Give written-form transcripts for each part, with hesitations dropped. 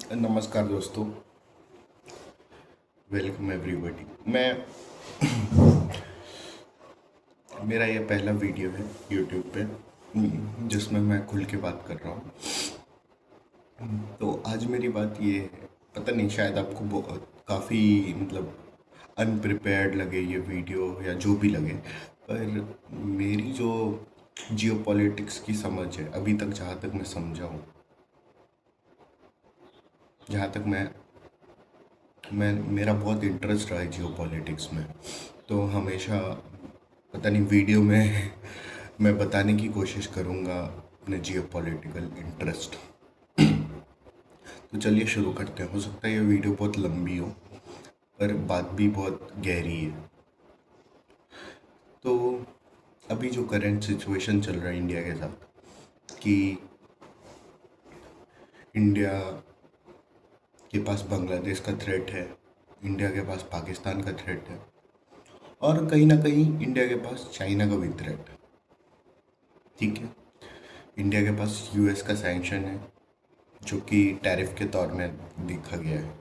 नमस्कार दोस्तों। Welcome everybody. मेरा ये पहला वीडियो है यूट्यूब पे जिसमें मैं खुल के बात कर रहा हूँ। तो आज मेरी बात ये है, पता नहीं शायद आपको काफ़ी अनप्रिपेयर्ड लगे ये वीडियो या जो भी लगे, पर मेरी जो जियो पॉलिटिक्स की समझ है अभी तक, जहाँ तक मैं समझा हूँ, जहाँ तक मैं मेरा बहुत इंटरेस्ट रहा है जियो पॉलिटिक्स में। तो हमेशा पता नहीं वीडियो में मैं बताने की कोशिश करूँगा अपने जियो पॉलिटिकल इंटरेस्ट। तो चलिए शुरू करते हैं। हो सकता है ये वीडियो बहुत लंबी हो, पर बात भी बहुत गहरी है। तो अभी जो करंट सिचुएशन चल रहा है इंडिया के साथ, कि इंडिया के पास बांग्लादेश का थ्रेट है, इंडिया के पास पाकिस्तान का थ्रेट है, और कहीं ना कहीं इंडिया के पास चाइना का भी थ्रेट है। ठीक है, इंडिया के पास यूएस का सैंक्शन है जो कि टैरिफ के तौर में देखा गया है।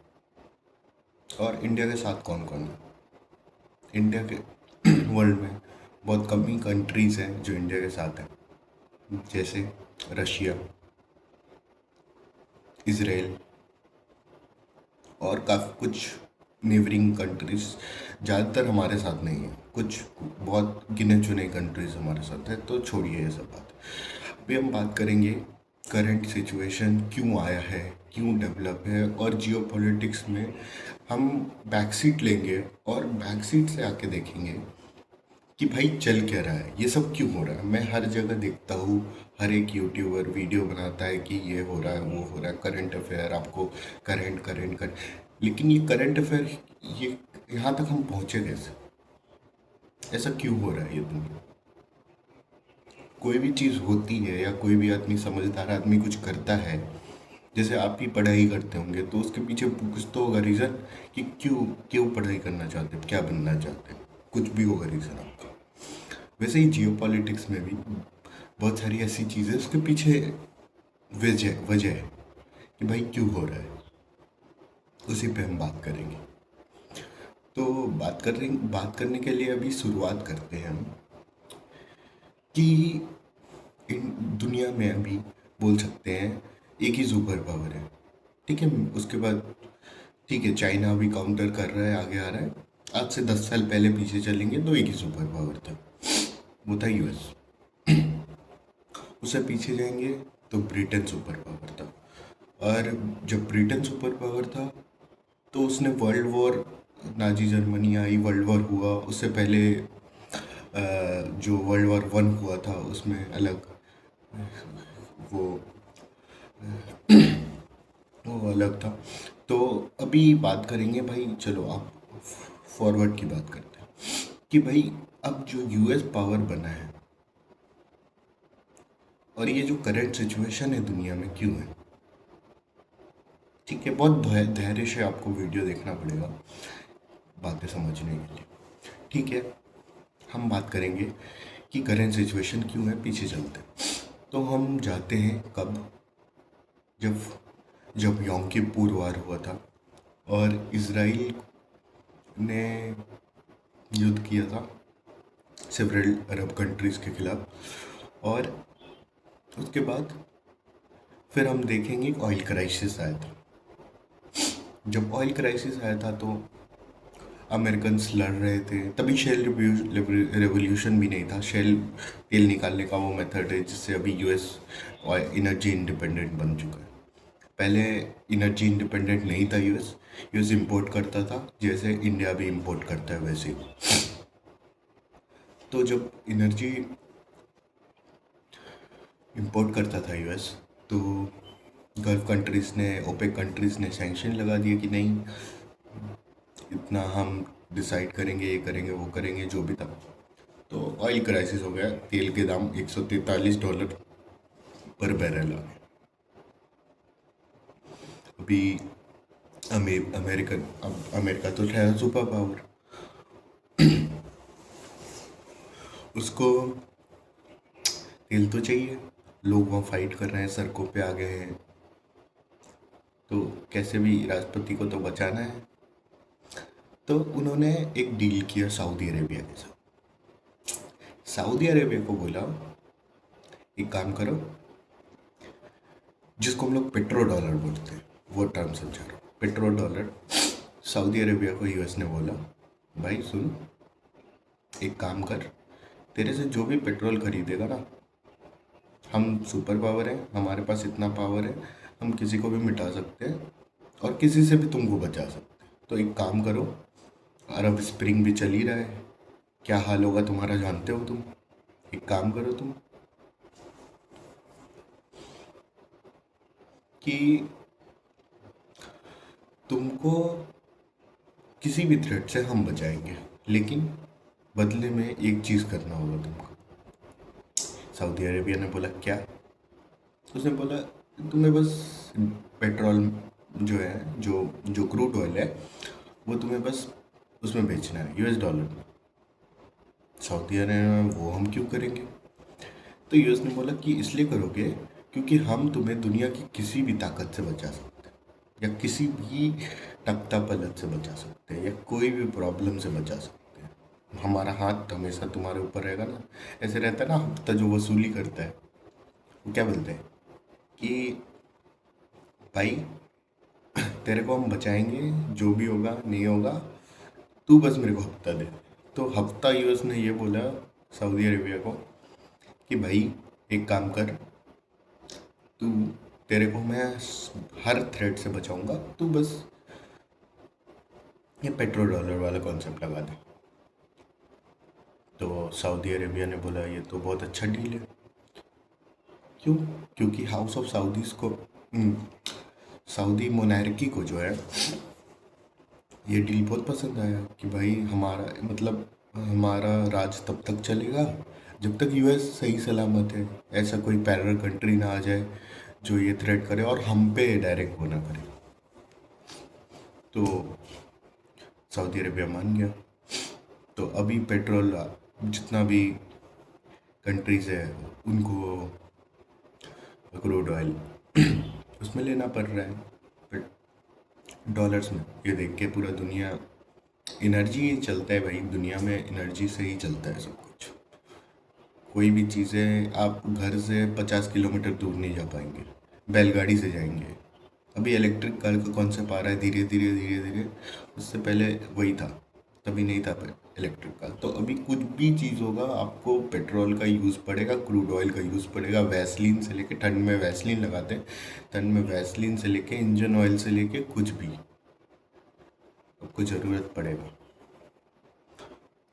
और इंडिया के साथ कौन कौन है? इंडिया के वर्ल्ड में बहुत कम ही कंट्रीज़ हैं जो इंडिया के साथ हैं, जैसे रशिया, इसराइल और काफ़ी कुछ नेबरिंग कंट्रीज। ज़्यादातर हमारे साथ नहीं है, कुछ बहुत गिने चुने कंट्रीज हमारे साथ है। तो छोड़िए ये सब बात। अभी हम बात करेंगे करंट सिचुएशन क्यों आया है, क्यों डेवलप है, और जियो पॉलिटिक्स में हम बैक सीट लेंगे और बैक सीट से आके देखेंगे कि भाई चल क्या रहा है, ये सब क्यों हो रहा है। मैं हर जगह देखता हूँ, हर एक यूट्यूबर वीडियो बनाता है कि ये हो रहा है, वो हो रहा है, करंट अफेयर आपको, करंट करंट कर। लेकिन ये करंट अफेयर, ये यहाँ तक हम पहुँचे कैसे? ऐसा क्यों हो रहा है ये दुनिया? कोई भी चीज़ होती है या कोई भी आदमी, समझदार आदमी कुछ करता है, जैसे आप ही पढ़ाई करते होंगे तो उसके पीछे कुछ तो होगा रीज़न कि क्यों क्यों पढ़ाई करना चाहते हैं, क्या बनना चाहते हैं, कुछ भी होगा रीज़न आपका। वैसे ही जियो पॉलिटिक्स में भी बहुत सारी ऐसी चीज़ें उसके पीछे वजह वजह है कि भाई क्यों हो रहा है। उसी पे हम बात करेंगे। तो बात करने के लिए अभी शुरुआत करते हैं हम कि इन दुनिया में अभी बोल सकते हैं एक ही सुपर पावर है। ठीक है, उसके बाद ठीक है, चाइना अभी काउंटर कर रहा है, आगे आ रहा है। आज से 10 साल पहले पीछे चलेंगे तो एक ही सुपर पावर था, वो था यूएस। उससे पीछे जाएंगे तो ब्रिटेन सुपर पावर था। और जब ब्रिटेन सुपर पावर था तो उसने world war, Nazi Germany I, world war हुआ। उससे पहले जो वर्ल्ड वॉर वन हुआ था उसमें अलग वो वो अलग था। तो अभी बात करेंगे भाई, चलो आप फॉरवर्ड की बात करते हैं कि भाई अब जो यूएस पावर बना है और ये जो करंट सिचुएशन है दुनिया में क्यों है। ठीक है, बहुत धैर्य से आपको वीडियो देखना पड़ेगा बातें समझने के लिए। ठीक है, हम बात करेंगे कि करंट सिचुएशन क्यों है, पीछे चलते हैं। तो हम जाते हैं कब, जब जब यॉम किप्पुर वार हुआ था और इसराइल ने युद्ध किया था सेवरल अरब कंट्रीज़ के खिलाफ। और उसके बाद फिर हम देखेंगे ऑयल क्राइसिस आया था। जब ऑयल क्राइसिस आया था तो अमेरिकन्स लड़ रहे थे, तभी शेल रेवोल्यूशन भी नहीं था। शेल तेल निकालने का वो मेथड है जिससे अभी यूएस एनर्जी इंडिपेंडेंट बन चुका है। पहले एनर्जी इंडिपेंडेंट नहीं था यूएस, यूएस इंपोर्ट करता था, जैसे इंडिया भी इंपोर्ट करता है वैसे ही। तो जब एनर्जी इंपोर्ट करता था यूएस, तो गल्फ कंट्रीज़ ने, ओपेक कंट्रीज़ ने सैंक्शन लगा दिए कि नहीं, इतना हम डिसाइड करेंगे, ये करेंगे, वो करेंगे, जो भी था। तो ऑयल क्राइसिस हो गया, तेल के दाम $143 पर बैरल आ गए। अभी अमेरिका तो है सुपर पावर, उसको तेल तो चाहिए। लोग वहाँ फाइट कर रहे हैं, सड़कों पे आ गए हैं, तो कैसे भी राष्ट्रपति को तो बचाना है। तो उन्होंने एक डील किया सऊदी अरेबिया के साथ। सऊदी अरेबिया को बोला, एक काम करो, जिसको हम लोग पेट्रो डॉलर बोलते हैं, वो टर्म समझा रहा हूँ, पेट्रो डॉलर। सऊदी अरेबिया को यूएस ने बोला, भाई सुन, एक काम कर, तेरे से जो भी पेट्रोल खरीदेगा ना, हम सुपर पावर है, हमारे पास इतना पावर है, हम किसी को भी मिटा सकते हैं और किसी से भी तुमको बचा सकते हैं। तो एक काम करो, अरब स्प्रिंग भी चल ही रहा है, क्या हाल होगा तुम्हारा जानते हो तुम। एक काम करो तुम कि तुमको किसी भी थ्रेट से हम बचाएंगे, लेकिन बदले में एक चीज़ करना होगा तुमको। सऊदी अरेबिया ने बोला क्या? उसने बोला तुम्हें बस पेट्रोल जो है, जो जो क्रूड ऑयल है, वो तुम्हें बस उसमें बेचना है, यूएस डॉलर में। सऊदी अरेबिया में वो हम क्यों करेंगे? तो यूएस ने बोला कि इसलिए करोगे क्योंकि हम तुम्हें दुनिया की किसी भी ताकत से बचा सकते हैं, या किसी भी टकता पलट से बचा सकते हैं, या कोई भी प्रॉब्लम से बचा सकते हैं। हमारा हाथ हमेशा तुम्हारे ऊपर रहेगा ना। ऐसे रहता है ना, हफ्ता जो वसूली करता है, वो क्या बोलते हैं कि भाई तेरे को हम बचाएंगे, जो भी होगा नहीं होगा, तू बस मेरे को हफ्ता दे। तो हफ्ता यूएस ने ये बोला सऊदी अरेबिया को कि भाई एक काम कर, तू, तेरे को मैं हर थ्रेड से बचाऊंगा, तू बस ये पेट्रो डॉलर वाला कॉन्सेप्ट लगा दे। तो सऊदी अरेबिया ने बोला ये तो बहुत अच्छा डील है। क्यों? क्योंकि हाउस ऑफ साउदीज को, सऊदी मोनार्की को जो है, ये डील बहुत पसंद आया कि भाई हमारा मतलब हमारा राज तब तक चलेगा जब तक यूएस सही सलामत है, ऐसा कोई पैरल कंट्री ना आ जाए जो ये थ्रेट करे और हम पे डायरेक्ट वो ना करे। तो सऊदी अरेबिया मान गया। तो अभी पेट्रोल जितना भी कंट्रीज़ है उनको क्रूड ऑयल उसमें लेना पड़ रहा है, बट डॉलर्स में। ये देख के पूरा दुनिया, एनर्जी ही चलता है भाई, दुनिया में एनर्जी से ही चलता है सब कुछ। कोई भी चीज़ें आप घर से 50 किलोमीटर दूर नहीं जा पाएंगे, बैलगाड़ी से जाएंगे। अभी इलेक्ट्रिक कार का कॉन्सेप्ट आ रहा है धीरे धीरे धीरे धीरे, उससे पहले वही था, तभी नहीं था इलेक्ट्रिक कार। तो अभी कुछ भी चीज़ होगा आपको पेट्रोल का यूज़ पड़ेगा, क्रूड ऑयल का यूज़ पड़ेगा। वैसलीन से लेके, ठंड में वैसलीन लगाते हैं, ठंड में वैसलीन से लेके इंजन ऑयल से लेके कुछ भी आपको ज़रूरत पड़ेगा।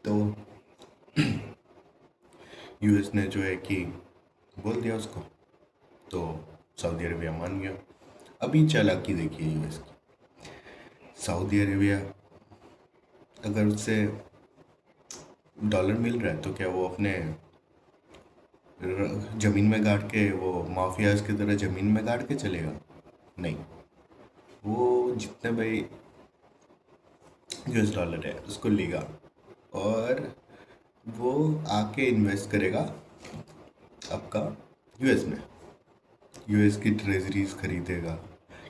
तो यूएस ने जो है कि बोल दिया उसको, तो सऊदी अरेबिया मान गया। अभी चालाकी देखिए यूएस की। सऊदी अरेबिया अगर उससे डॉलर मिल रहा है तो क्या वो अपने ज़मीन में गाड़ के, वो माफियाज की तरह ज़मीन में गाड़ के चलेगा? नहीं, वो जितने भाई यूएस डॉलर है उसको लेगा और वो आके इन्वेस्ट करेगा आपका यूएस में, यूएस की ट्रेजरीज खरीदेगा।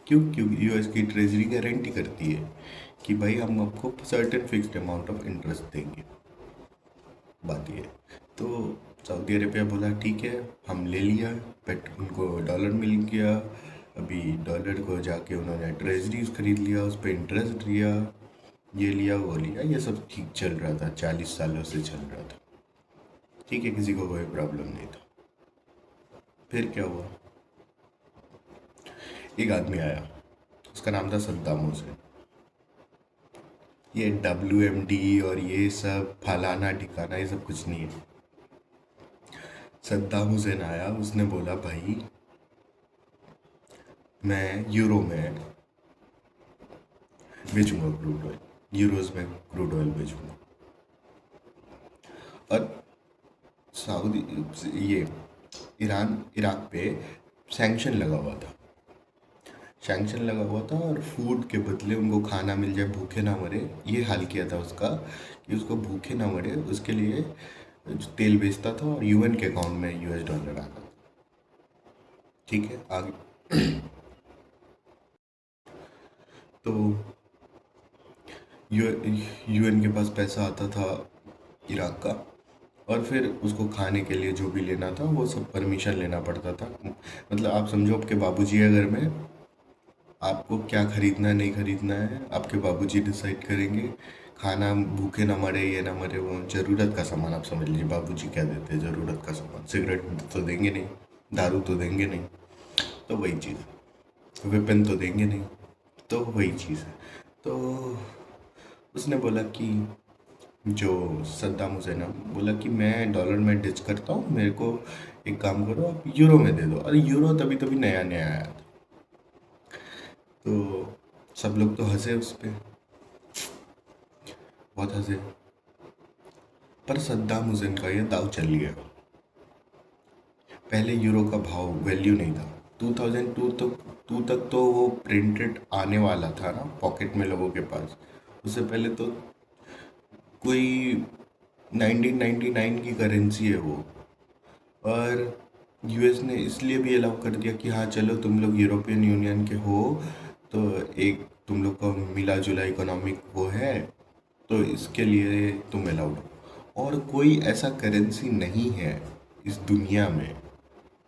क्यों? क्योंकि यूएस की ट्रेजरी गारंटी करती है कि भाई हम आपको certain fixed amount of interest देंगे। बात ये है। तो सऊदी अरेबिया बोला ठीक है, हम ले लिया, बट उनको डॉलर मिल गया। अभी डॉलर को जाके उन्होंने ट्रेजरीज खरीद लिया, उस पर इंटरेस्ट लिया, ये लिया वो लिया, ये सब ठीक चल रहा था, 40 सालों से चल रहा था, ठीक है, किसी को कोई प्रॉब्लम नहीं था। फिर क्या हुआ, एक आदमी आया, उसका नाम था सद्दाम हुसैन। ये WMD और ये सब फलाना ठिकाना ये सब कुछ नहीं है। सद्दाम हुसैन आया, उसने बोला भाई मैं यूरो में बेचूंगा क्रूड ऑयल, यूरोज में क्रूड ऑयल बेचूंगा। और सऊदी, ये ईरान इराक पे सैंक्शन लगा हुआ था, सैंक्शन लगा हुआ था, और फूड के बदले उनको खाना मिल जाए, भूखे ना मरे, ये हाल किया था उसका कि उसको भूखे ना मरे, उसके लिए तेल बेचता था और यूएन के अकाउंट में यूएस डॉलर आता था। ठीक है, आगे तो यू यूएन के पास पैसा आता था इराक का, और फिर उसको खाने के लिए जो भी लेना था वो सब परमिशन लेना पड़ता था। मतलब आप समझो, आपके बाबूजी है घर में, आपको क्या खरीदना है नहीं खरीदना है आपके बाबूजी डिसाइड करेंगे। खाना भूखे ना मरे, ये ना मरे, वो ज़रूरत का सामान आप समझ लीजिए, बाबूजी क्या देते हैं ज़रूरत का सामान, सिगरेट तो देंगे नहीं, दारू तो देंगे नहीं, तो वही चीज़, वेपन तो देंगे नहीं, तो वही चीज़ है। तो उसने बोला कि, जो सद्दाम हुसैन है, बोला कि मैं डॉलर में डिच करता हूँ, मेरे को एक काम करो, आप यूरो में दे दो। अरे यूरो तभी तभी नया नया आया था, तो सब लोग तो हंसे उस पर, बहुत हंसे। पर सद्दाम हुसैन का ये दाव चल गया। पहले यूरो का भाव वैल्यू नहीं था, 2002 तक, तो वो प्रिंटेड आने वाला था ना पॉकेट में लोगों के पास। उससे पहले तो कोई 1999 की करेंसी है वो। और यूएस ने इसलिए भी अलाउ कर दिया कि हाँ चलो तुम लोग यूरोपियन यूनियन के हो, तो एक तुम लोग का मिला जुला इकोनॉमिक वो है, तो इसके लिए तुम अलाउड हो। और कोई ऐसा करेंसी नहीं है इस दुनिया में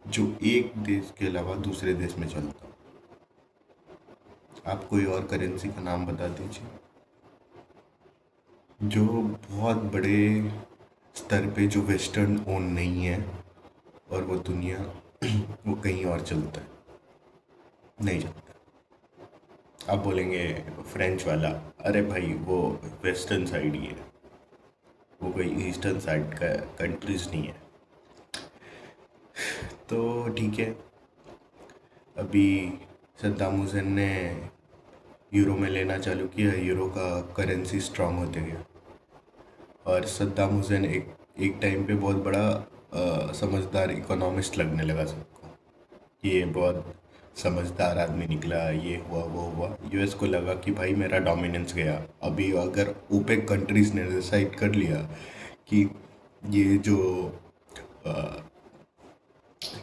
जो एक देश के अलावा दूसरे देश में चलता। आप कोई और करेंसी का नाम बता दीजिए जो बहुत बड़े स्तर पे, जो वेस्टर्न ओन नहीं है, और वो दुनिया वो कहीं और चलता है, नहीं चलता। आप बोलेंगे फ्रेंच वाला, अरे भाई वो वेस्टर्न साइड ही है, वो कोई ईस्टर्न साइड का कंट्रीज नहीं है। तो ठीक है, अभी सद्दाम हुसैन ने यूरो में लेना चालू किया, यूरो का करेंसी स्ट्रांग होते गया। और सद्दाम हुसैन एक टाइम पे बहुत बड़ा समझदार इकोनॉमिस्ट लगने लगा सबको, ये बहुत समझदार आदमी निकला, ये हुआ वो हुआ। यूएस को लगा कि भाई मेरा डोमिनेंस गया। अभी अगर ओपेक कंट्रीज ने डिसाइड कर लिया कि ये जो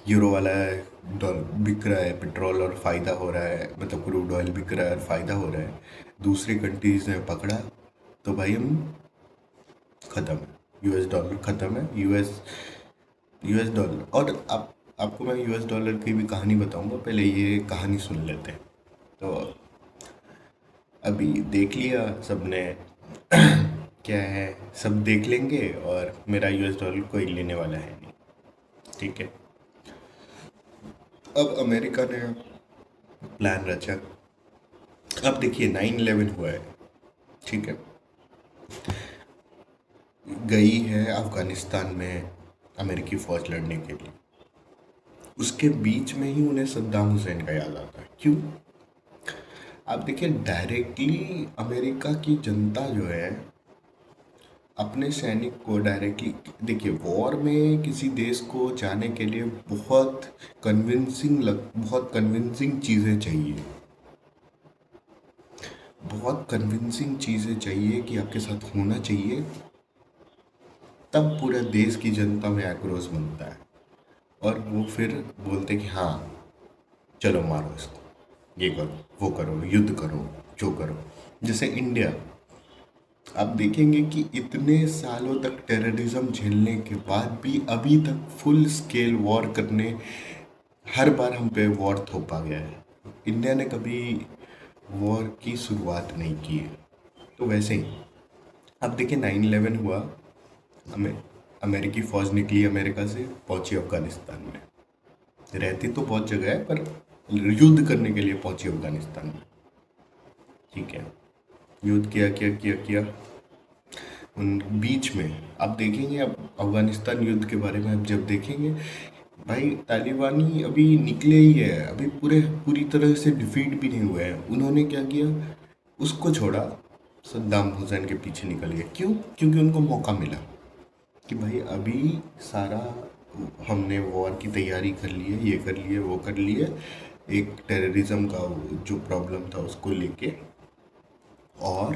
यूरो वाला है बिक रहा है, पेट्रोल और फ़ायदा हो रहा है, मतलब क्रूड ऑयल बिक रहा है और फ़ायदा हो रहा है, दूसरी कंट्रीज ने पकड़ा, तो भाई हम ख़त्म है, यूएस डॉलर ख़त्म है। US dollar. और आपको मैं यूएस डॉलर की भी कहानी बताऊंगा, पहले ये कहानी सुन लेते हैं। तो अभी देख लिया सबने क्या है, सब देख लेंगे, और मेरा यूएस डॉलर कोई लेने वाला है नहीं, ठीक है। अब अमेरिका ने प्लान रचा। अब देखिए 9/11 हुआ है, ठीक है, गई है अफ़गानिस्तान में अमेरिकी फ़ौज लड़ने के लिए। उसके बीच में ही उन्हें सद्दाम हुसैन का याद आता है। क्यों? आप देखिए, डायरेक्टली अमेरिका की जनता जो है अपने सैनिक को डायरेक्टली, देखिए वॉर में किसी देश को जाने के लिए बहुत कन्विंसिंग चीज़ें चाहिए, बहुत कन्विंसिंग चीज़ें चाहिए कि आपके साथ होना चाहिए, तब पूरे देश की जनता में आक्रोश बनता है, और वो फिर बोलते कि हाँ चलो मारो इसको, ये करो, वो करो, युद्ध करो, जो करो। जैसे इंडिया, आप देखेंगे कि इतने सालों तक टेररिज्म झेलने के बाद भी अभी तक फुल स्केल वॉर करने, हर बार हम पे वॉर थोपा गया है। इंडिया ने कभी वॉर की शुरुआत नहीं की है। तो वैसे ही अब देखिए 9/11 हुआ, हमें अमेरिकी फ़ौज निकली अमेरिका से, पहुंची अफ़गानिस्तान में। रहती तो बहुत जगह है, पर युद्ध करने के लिए पहुंची अफ़गानिस्तान में, ठीक है। युद्ध किया किया किया किया उन बीच में आप देखेंगे, अब अफ़गानिस्तान युद्ध के बारे में आप जब देखेंगे, भाई तालिबानी अभी निकले ही है, अभी पूरी तरह से डिफीट भी नहीं हुए हैं। उन्होंने क्या किया, उसको छोड़ा, सद्दाम हुसैन के पीछे निकल गए। क्यों? क्योंकि उनको मौका मिला कि भाई अभी सारा हमने वॉर की तैयारी कर ली है, ये कर लिए, वो कर लिए, एक टेररिज्म का जो प्रॉब्लम था उसको लेके, और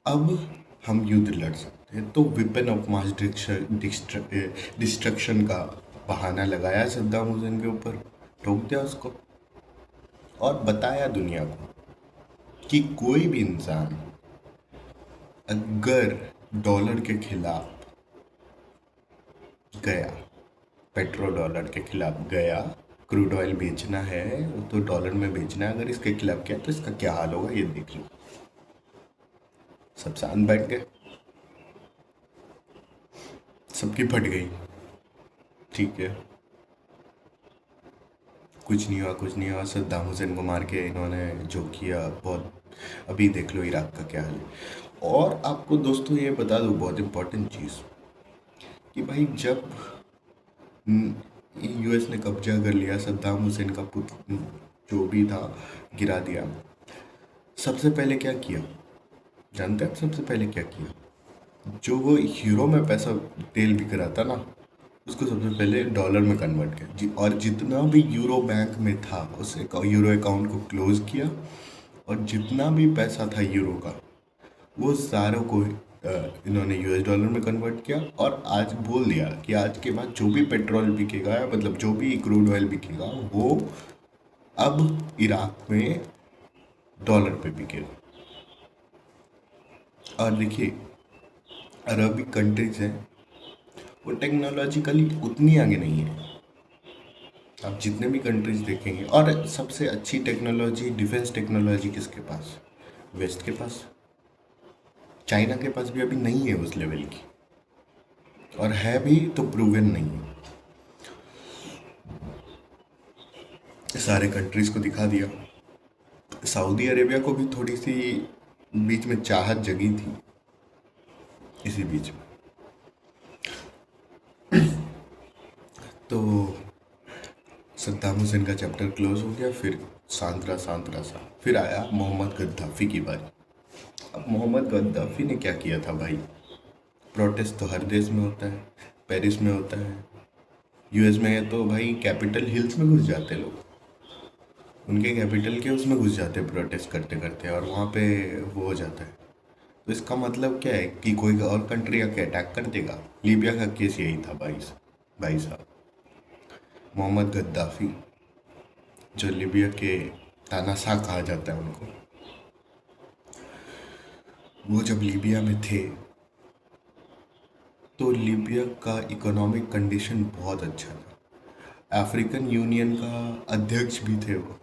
अब हम युद्ध लड़ सकते हैं। तो वेपन ऑफ मास डिस्ट्रक्शन का बहाना लगाया सद्दाम हुसैन के ऊपर, ठोक दिया उसको, और बताया दुनिया को कि कोई भी इंसान अगर डॉलर के खिलाफ गया, पेट्रो डॉलर के खिलाफ गया, क्रूड ऑयल बेचना है तो डॉलर में बेचना है, अगर इसके खिलाफ किया तो इसका क्या हाल होगा ये देख लो। सब शांत बैठ गए, सबकी फट गई। ठीक है, कुछ नहीं हुआ, कुछ नहीं हुआ। सद्दाम हुसैन को मार के इन्होंने जो किया, बहुत अभी देख लो इराक का क्या हाल है। और आपको दोस्तों ये बता दूँ बहुत इम्पोर्टेंट चीज़, कि भाई जब यूएस ने कब्जा कर लिया, सद्दाम हुसैन का पुत्र जो भी था गिरा दिया, सबसे पहले क्या किया जानते हैं? सबसे पहले क्या किया? जो वो यूरो में पैसा तेल बिक रहा था ना, उसको सबसे पहले डॉलर में कन्वर्ट किया जी, और जितना भी यूरो बैंक में था उस यूरो अकाउंट को क्लोज किया, और जितना भी पैसा था यूरो का वो सारों को इन्होंने यूएस डॉलर में कन्वर्ट किया। और आज बोल दिया कि आज के बाद जो भी पेट्रोल बिकेगा, मतलब जो भी क्रूड ऑयल बिकेगा, वो अब इराक में डॉलर पे बिकेगा। और देखिए, अरबिक कंट्रीज हैं, वो टेक्नोलॉजिकली उतनी आगे नहीं है। आप जितने भी कंट्रीज देखेंगे, और सबसे अच्छी टेक्नोलॉजी, डिफेंस टेक्नोलॉजी किसके पास? वेस्ट के पास। चाइना के पास भी अभी नहीं है उस लेवल की, और है भी तो प्रूवन नहीं है। सारे कंट्रीज को दिखा दिया। सऊदी अरेबिया को भी थोड़ी सी बीच में चाहत जगी थी, इसी बीच में तो सद्दाम हुसैन का चैप्टर क्लोज हो गया। फिर सांतरा सांतरा सा फिर आया मोहम्मद गद्दाफी की बारी। अब मोहम्मद गद्दाफी ने क्या किया था भाई? प्रोटेस्ट तो हर देश में होता है, पेरिस में होता है, यूएस में है तो भाई कैपिटल हिल्स में घुस जाते लोग, उनके कैपिटल के उसमें घुस जाते प्रोटेस्ट करते करते, और वहाँ पे वो हो जाता है। तो इसका मतलब क्या है कि कोई और कंट्री आके अटैक कर देगा। लीबिया का केस यही था भाई साहब। मोहम्मद गद्दाफी, जो लीबिया के तानाशाह कहा जाता है उनको, वो जब लीबिया में थे तो लीबिया का इकोनॉमिक कंडीशन बहुत अच्छा था। अफ्रीकन यूनियन का अध्यक्ष भी थे वो।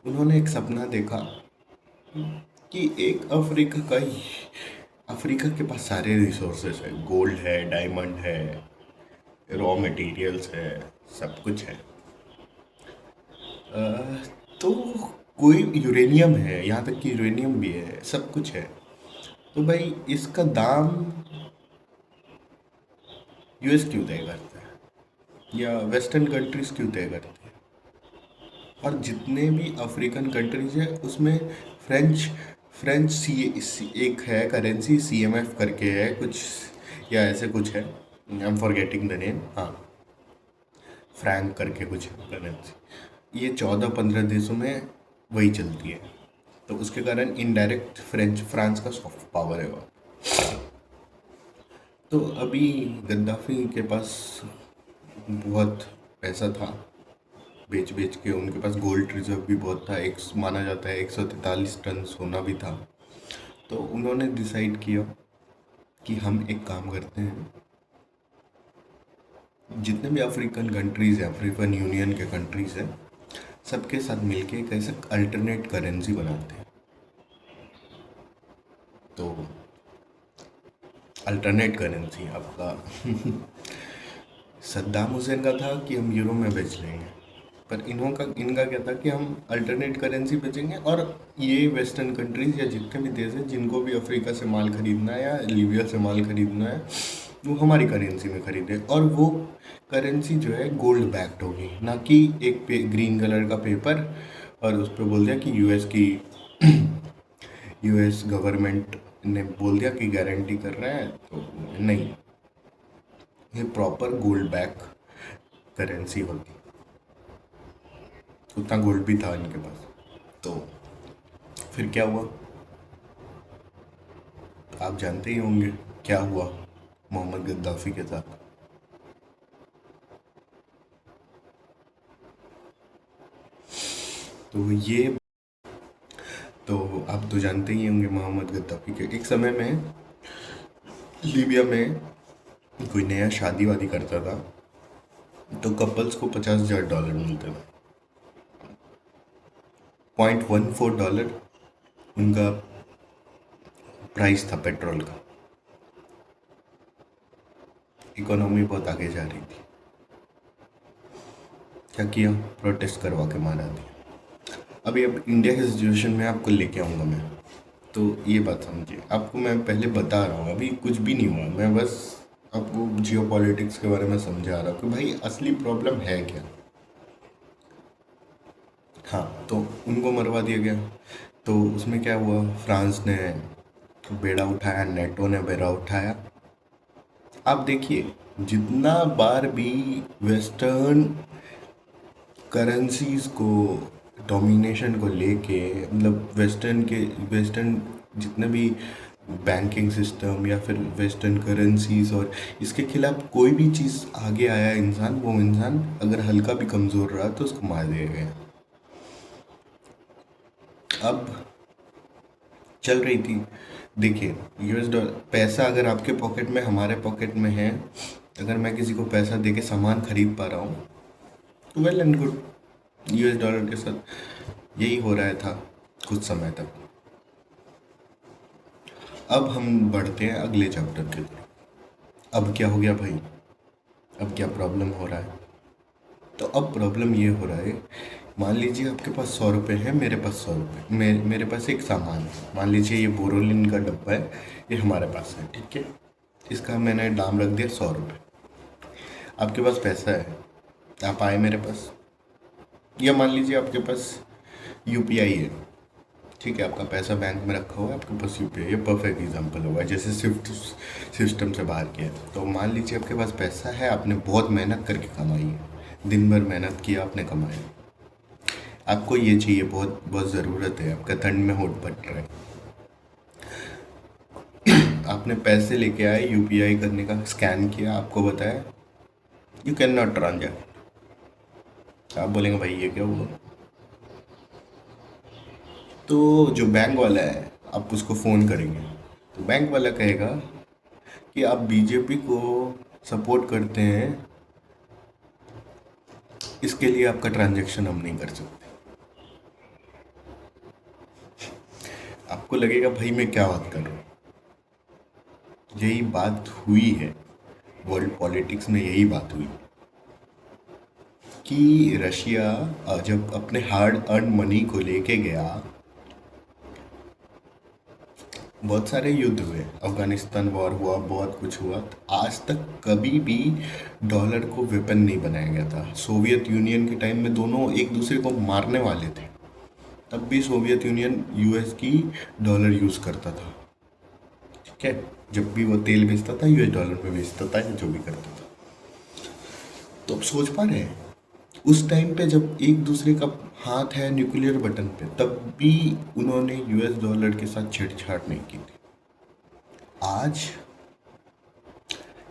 उन्होंने एक सपना देखा कि एक अफ्रीका के पास सारे रिसोर्सेस है, गोल्ड है, डायमंड है, रॉ मटेरियल्स है, सब कुछ है। तो कोई यूरेनियम है, यहाँ तक कि यूरेनियम भी है, सब कुछ है। तो भाई इसका दाम यूएस क्यों तय करता है, या वेस्टर्न कंट्रीज क्यों तय करती है? और जितने भी अफ्रीकन कंट्रीज है उसमें फ्रेंच फ्रेंच एक है करेंसी, सीएमएफ करके है कुछ, या ऐसे कुछ है, I am forgetting the name. हाँ, फ्रैंक करके कुछ करेंसी, ये 14-15 देशों में वही चलती है। तो उसके कारण इनडायरेक्ट फ्रांस का सॉफ्ट पावर है वो। तो अभी गद्दाफी के पास बहुत पैसा था, बेच बेच के उनके पास गोल्ड रिजर्व भी बहुत था, एक माना जाता है 143 टन सोना भी था। तो उन्होंने डिसाइड किया कि हम एक काम करते हैं, जितने भी अफ्रीकन कंट्रीज़ हैं, अफ्रीकन यूनियन के कंट्रीज़ हैं, सबके साथ मिलके एक ऐसा अल्टरनेट करेंसी बनाते हैं। तो अल्टरनेट करेंसी आपका सद्दाम हुसैन का था कि हम यूरो में बेच लेंगे, पर इनका क्या था कि हम अल्टरनेट करेंसी बेचेंगे, और ये वेस्टर्न कंट्रीज या जितने भी देश हैं जिनको भी अफ्रीका से माल खरीदना है या लीबिया से माल खरीदना है, वो हमारी करेंसी में खरीदे। और वो करेंसी जो है गोल्ड बैक्ड होगी, ना कि एक ग्रीन कलर का पेपर, और उस पर बोल दिया कि यूएस गवर्नमेंट ने बोल दिया कि गारंटी कर रहा है, तो नहीं, ये प्रॉपर गोल्ड बैक करेंसी होती। उतना गोल्ड भी था इनके पास। तो फिर क्या हुआ आप जानते ही होंगे, क्या हुआ मोहम्मद गद्दाफी के साथ। तो ये तो आप तो जानते ही होंगे मोहम्मद गद्दाफी के। एक समय में लीबिया में कोई नया शादी वादी करता था तो कपल्स को $50,000 मिलते थे। $0.14 उनका प्राइस था पेट्रोल का। इकोनॉमी बहुत आगे जा रही थी। क्या किया? प्रोटेस्ट करवा के मारा दिया। अभी अब इंडिया की सिचुएशन में आपको लेके आऊँगा मैं, तो ये बात समझिए। आपको मैं पहले बता रहा हूँ, अभी कुछ भी नहीं हुआ, मैं बस आपको जियो पॉलिटिक्स के बारे में समझा रहा हूँ कि भाई असली प्रॉब्लम है क्या। हाँ, तो उनको मरवा दिया गया। तो उसमें क्या हुआ? फ्रांस ने बेड़ा उठाया, नेटो ने बेड़ा उठाया। आप देखिए, जितना बार भी वेस्टर्न करेंसीज को डोमिनेशन को लेके, मतलब वेस्टर्न जितने भी बैंकिंग सिस्टम या फिर वेस्टर्न करेंसीज और इसके खिलाफ कोई भी चीज़ आगे आया इंसान, वो इंसान अगर हल्का भी कमज़ोर रहा तो उसको मार दिया गया। अब चल रही थी, देखिए, US$, पैसा अगर आपके पॉकेट में, हमारे पॉकेट में है, अगर मैं किसी को पैसा दे के सामान खरीद पा रहा हूँ तो वेल एंड गुड। $के साथ यही हो रहा था कुछ समय तक। अब हम बढ़ते हैं अगले चैप्टर की तरफ। अब क्या हो गया भाई? अब क्या प्रॉब्लम हो रहा है? तो अब प्रॉब्लम ये हो रहा है, मान लीजिए आपके पास 100 रुपये है, मेरे पास 100 रुपये, मेरे पास एक सामान है, मान लीजिए ये बोरोलिन का डब्बा है, ये हमारे पास है, ठीक है। इसका मैंने दाम रख दिया 100 रुपये। आपके पास पैसा है, आप आए मेरे पास, या मान लीजिए आपके पास UPI है, ठीक है, आपका पैसा बैंक में रखा हुआ है, आपके पास UPI, ये परफेक्ट एग्जांपल होगा, जैसे स्विफ्ट सिस्टम से बाहर किया है। तो मान लीजिए आपके पास पैसा है, आपने बहुत मेहनत करके कमाई है, दिन भर मेहनत किया, आपने कमाया, आपको ये चाहिए, बहुत बहुत ज़रूरत है, आपका ठंड में होठ फट रहा है, आपने पैसे लेके आए, UPI करने का स्कैन किया, आपको बताया यू कैन नॉट ट्रांजैक्ट। आप बोलेंगे भाई ये क्या हुआ? तो जो बैंक वाला है, आप उसको फ़ोन करेंगे तो बैंक वाला कहेगा कि आप BJP को सपोर्ट करते हैं, इसके लिए आपका ट्रांजैक्शन हम नहीं कर सकते। आपको लगेगा भाई मैं क्या बात कर रहा हूँ। यही बात हुई है वर्ल्ड पॉलिटिक्स में, यही बात हुई कि रशिया जब अपने हार्ड अर्न मनी को लेके गया, बहुत सारे युद्ध हुए, अफगानिस्तान वॉर हुआ, बहुत कुछ हुआ, आज तक कभी भी डॉलर को वेपन नहीं बनाया गया था। सोवियत यूनियन के टाइम में दोनों एक दूसरे को मारने वाले थे, तब भी सोवियत यूनियन US की डॉलर यूज़ करता था, ठीक है। जब भी वो तेल बेचता था $, में बेचता था, जो भी करता था। तो अब सोच पा रहे हैं, उस टाइम पे जब एक दूसरे का हाथ है न्यूक्लियर बटन पे, तब भी उन्होंने $, के साथ छेड़छाड़ नहीं की थी। आज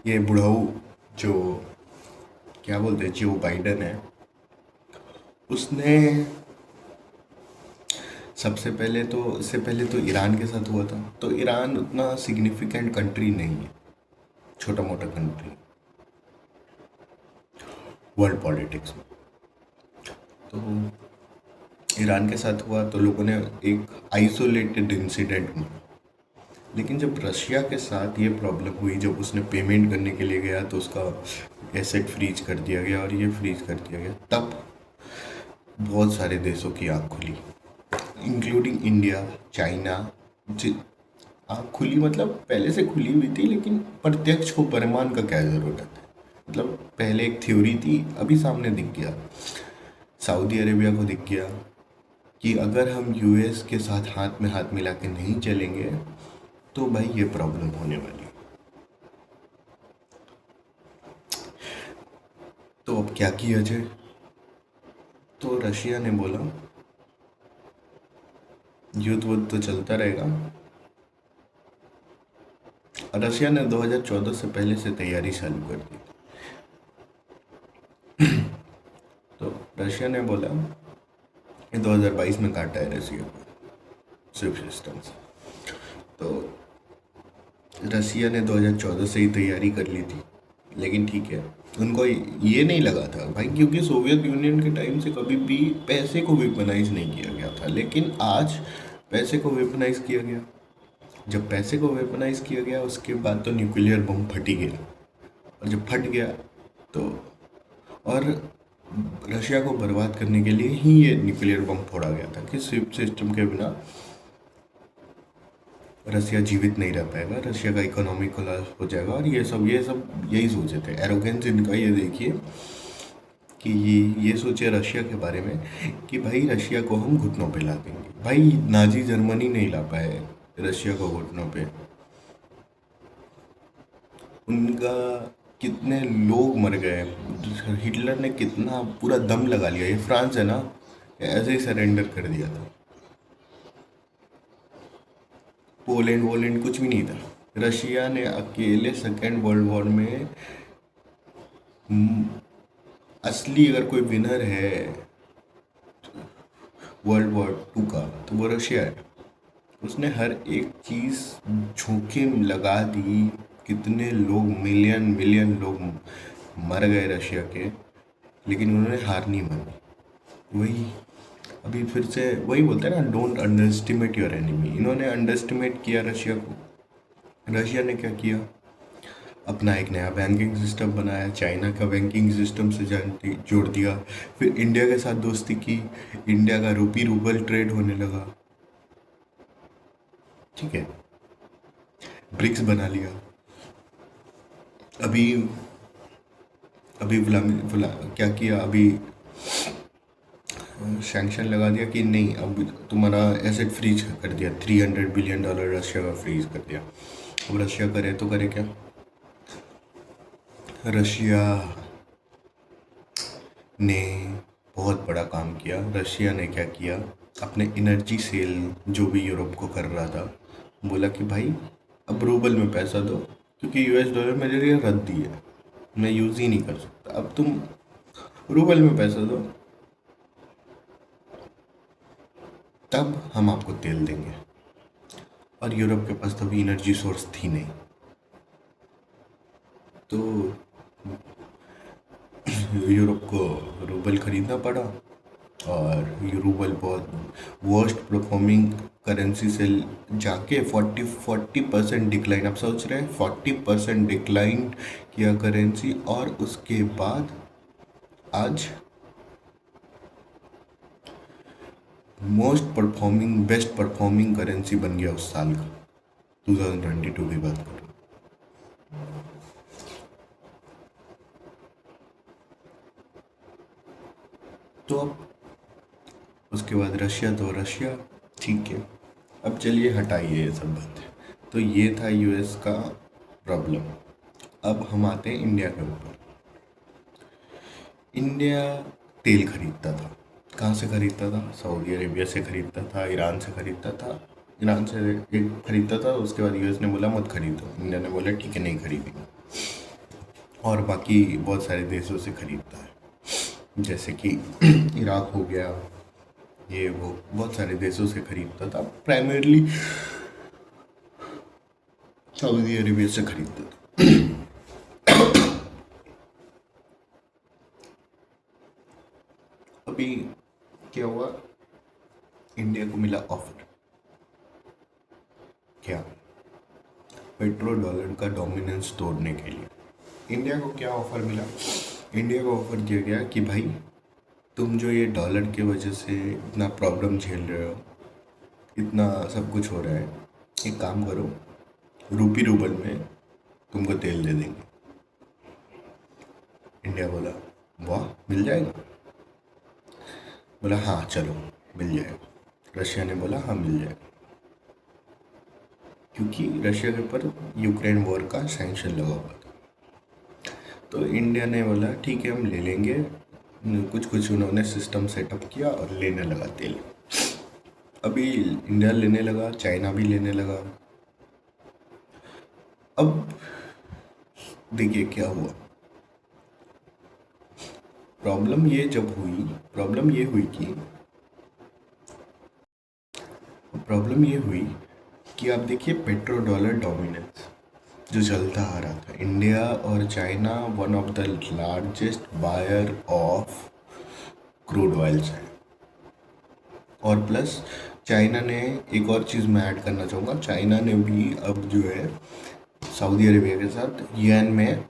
ये बुढ़ाऊ जो क्या बोलते हैं, जो बाइडन है, उसने सबसे पहले तो, इससे पहले तो ईरान के साथ हुआ था। तो ईरान उतना सिग्निफिकेंट कंट्री नहीं है, छोटा मोटा कंट्री वर्ल्ड पॉलिटिक्स में। तो ईरान के साथ हुआ तो लोगों ने एक आइसोलेटेड इंसिडेंट माना। लेकिन जब रशिया के साथ ये प्रॉब्लम हुई, जब उसने पेमेंट करने के लिए गया तो उसका एसेट फ्रीज कर दिया गया और ये फ्रीज कर दिया गया, तब बहुत सारे देशों की आँख खुली, इंक्लूडिंग इंडिया, चाइना। आँख खुली मतलब पहले से खुली हुई थी, लेकिन प्रत्यक्ष को प्रमाण का क्या ज़रूरत है। मतलब पहले एक थ्योरी थी, अभी सामने दिख गया। सऊदी अरेबिया को दिख गया कि अगर हम US के साथ हाथ में हाथ मिला के नहीं चलेंगे तो भाई ये प्रॉब्लम होने वाली है। तो अब क्या किया जाए? तो रशिया ने बोला युद्ध वुद्ध तो चलता रहेगा, और रशिया ने 2014 से पहले से तैयारी चालू कर दी। तो रशिया ने बोला ये 2022 में काटा है रशिया को, स्विफ्ट सिस्टम से। तो रसिया ने 2014 से ही तैयारी कर ली थी, लेकिन ठीक है, उनको ये नहीं लगा था भाई, क्योंकि सोवियत यूनियन के टाइम से कभी भी पैसे को वेपनाइज नहीं किया गया था, लेकिन आज पैसे को वेपनाइज किया गया। जब पैसे को वेपनाइज किया गया उसके बाद तो न्यूक्लियर बम फट ही गया, और जब फट गया तो, और रशिया को बर्बाद करने के लिए ही ये न्यूक्लियर बम फोड़ा गया था कि स्विफ्ट सिस्टम के बिना रसिया जीवित नहीं रह पाएगा, रशिया का इकोनॉमी कोलैप्स हो जाएगा, और ये सब यही सोचे थे। एरोगेंस इनका ये देखिए कि ये सोचे रशिया के बारे में कि भाई रशिया को हम घुटनों पे ला देंगे। भाई नाजी जर्मनी नहीं ला पाए रशिया को घुटनों पे, उनका कितने लोग मर गए, हिटलर ने कितना पूरा दम लगा लिया। ये फ्रांस है ना, ऐसे ही सरेंडर कर दिया था। पोलैंड वोलैंड कुछ भी नहीं था। रशिया ने अकेले सेकेंड वर्ल्ड वॉर में असली अगर कोई विनर है वर्ल्ड वॉर टू का तो वो रशिया है। उसने हर एक चीज़ जोखिम लगा दी, कितने लोग, मिलियन मिलियन लोग मर गए रशिया के, लेकिन उन्होंने हार नहीं मानी। वही अभी फिर से वही बोलते हैं ना, don't under estimate your enemy. इन्होंने अंडर एस्टिमेट किया रशिया को। रशिया ने क्या किया, अपना एक नया बैंकिंग सिस्टम बनाया, चाइना का बैंकिंग सिस्टम से जोड़ दिया, फिर इंडिया के साथ दोस्ती की, इंडिया का रूपी रूबल ट्रेड होने लगा, ठीक है, ब्रिक्स बना लिया। अभी अभी क्या किया, अभी सैंक्शन लगा दिया कि नहीं, अब तुम्हारा एसेट फ्रीज कर दिया, $300 बिलियन रशिया का फ्रीज कर दिया। अब रशिया करे तो करे क्या, रशिया ने बहुत बड़ा काम किया। रशिया ने क्या किया, अपने एनर्जी सेल जो भी यूरोप को कर रहा था, बोला कि भाई अब रूबल में पैसा दो, क्योंकि यूएस डॉलर मेरे लिए रद्दी है, मैं यूज़ ही नहीं कर सकता, अब तुम रूबल में पैसा दो, तब हम आपको तेल देंगे। और यूरोप के पास तभी एनर्जी सोर्स थी नहीं, तो यूरोप को रूबल खरीदना पड़ा, और ये रूबल बहुत वर्स्ट परफॉर्मिंग करेंसी से जाके 40% डिक्लाइन। आप सोच रहे हैं 40% डिक्लाइन किया करेंसी, और उसके बाद आज most performing, best performing currency बन गया उस साल का, 2022 की बात करूँ। तो अब उसके बाद रशिया, तो रशिया ठीक है, अब चलिए हटाइए ये सब बातें। तो ये था यूएस का प्रॉब्लम। अब हम आते हैं इंडिया के ऊपर। इंडिया तेल खरीदता था, कहाँ से खरीदता था, सऊदी अरेबिया से खरीदता था, ईरान से खरीदता था। ईरान से एक खरीदता था, उसके बाद यूएस ने बोला मत खरीदो, इंडिया ने बोला ठीक है नहीं खरीदेंगे, और बाकी बहुत सारे देशों से खरीदता है, जैसे कि इराक हो गया, ये वो बहुत सारे देशों से खरीदता था, प्राइमरली सऊदी अरेबिया से खरीदता था। अभी क्या हुआ, इंडिया को मिला ऑफर, क्या, पेट्रो डॉलर का डोमिनेंस तोड़ने के लिए। इंडिया को क्या ऑफर मिला, इंडिया को ऑफर दिया गया कि भाई तुम जो ये डॉलर की वजह से इतना प्रॉब्लम झेल रहे हो, इतना सब कुछ हो रहा है, एक काम करो, रूपी रूबल में तुमको तेल दे देंगे। इंडिया बोला वाह मिल जाएगा, बोला हाँ चलो मिल जाएगा। रशिया ने बोला हाँ मिल जाएगा, क्योंकि रशिया के ऊपर यूक्रेन वॉर का सैंक्शन लगा हुआ था। तो इंडिया ने बोला ठीक है हम ले लेंगे, कुछ कुछ उन्होंने सिस्टम सेटअप किया और लेने लगा तेल। अभी इंडिया लेने लगा, चाइना भी लेने लगा। अब देखिए क्या हुआ, प्रॉब्लम ये हुई कि प्रॉब्लम ये हुई कि आप देखिए पेट्रो डॉलर डोमिनेंस जो चलता आ रहा था। इंडिया और China one of the largest buyer of crude oils है। और प्लस चाइना ने एक और चीज़ मैं ऐड करना चाहूँगा, चाइना ने भी अब जो है सऊदी अरेबिया के साथ यूएन में